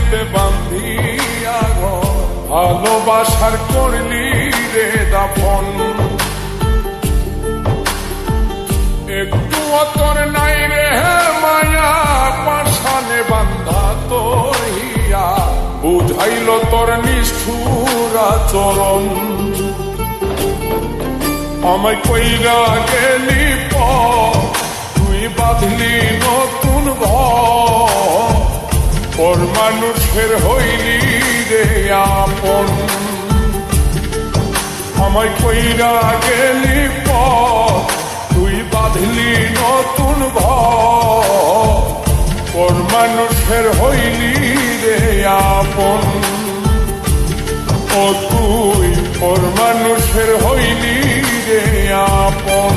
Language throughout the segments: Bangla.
বুকেতে বান্ধিয়া ঘর, ভালোবাসার করলি রে দাফন। একটু তোর নাই রে মায়া, পাশানে বান্ধা তোর হিয়া, বুঝাইল তোর নিষ্ঠুর আচরণ। আমায় কইরা গেলি তুই বাঁধলি নতুন ঘর, পর মানুষের হইলি রে আপন। আমায় কইরা গেলি তুই বাঁধলি নতুন ঘর, পর মানুষের হইলি রে আপন। ও তুই পর মানুষের হইলি রে আপন।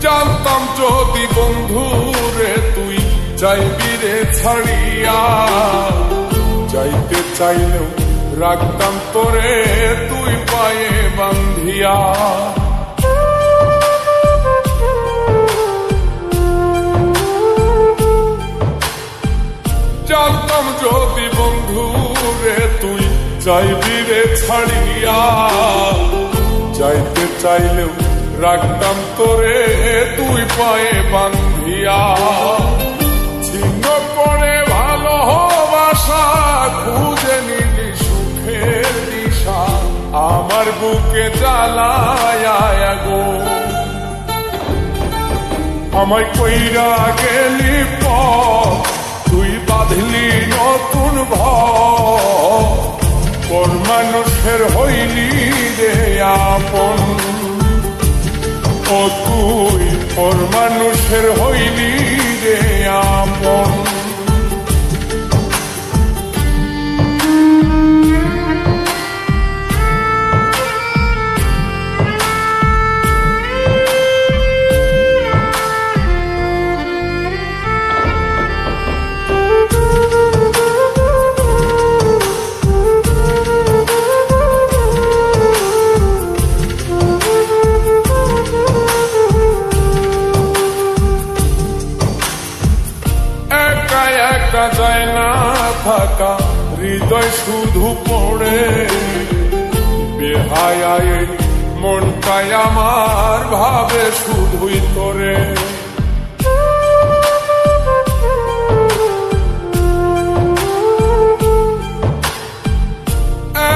জানতাম যদি বন্ধু রে তুই যাইবি রে ছাড়িয়া, যাইতে চাইলেও রাখতাম তোরে তুই পায়ে বান্ধিয়া। জানতাম যদি বন্ধু রে তুই যাইবি রে ছাড়িয়া, যাইতে চাইলেও রাখতাম তোরে তুই পায়ে বান্ধিয়া। ছিন্ন করে ভালোবাসা খুঁজে নিলি সুখের দিশা, আমার বুকে জ্বালায় গো। আমায় কইরা গেলি তুই বাঁধলি নতুন ঘর, পর মানুষের হইলি রে আপন। ও তুই পর মানুষের হইলি রে আপন। একা যায় না থাকা, হৃদয় শুধু পড়ে বেহায় মনটাই আমার ভাবে শুধুই তোরে।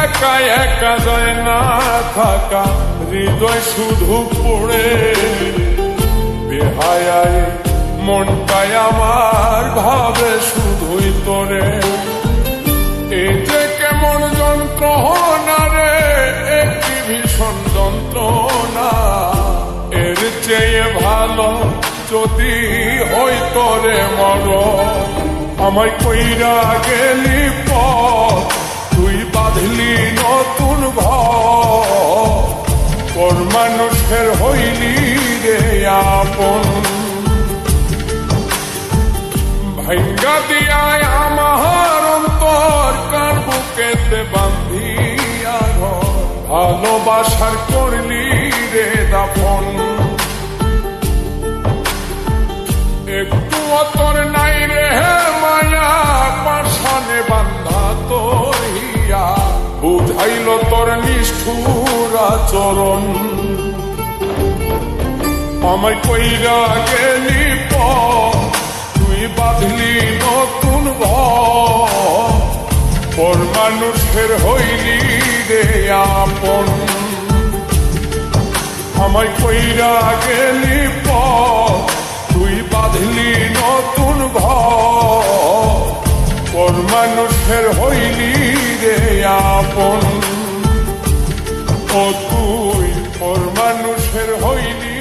একা একা যায় না থাকা, হৃদয় শুধু পড়ে বেহায় মনটাই আমার ভাবে শুধুই তোরে। এই যে কেমন যন্ত্রণা রে, একটি ভীষণ যন্ত্রণা, এর চেয়ে ভালো যদি হই তোরে মর। আমায় কইরা গেলি তুই বাঁধলি নতুন ঘর, পর মানুষের হইলি রে আপন। ভাঙ্গা দিয়ায় আমার অন্তর, কার বুকেতে বান্ধিয়া ঘর, ভালোবাসার করলি রে দাফন। একটু তোর নাই রে মায়া, পাশানে বান্ধা তোর হিয়া, বুঝাইল তোর নিষ্ঠুর আচরণ। আমায় কইরা গেলি তুই বাঁধলি নতুন ঘর, পর মানুষের হইলি রে আপন। আমায় কইরা গেলি তুই বাঁধলি নতুন ঘর, পর মানুষের হইলি রে আপন। ও তুই পর মানুষের হইলি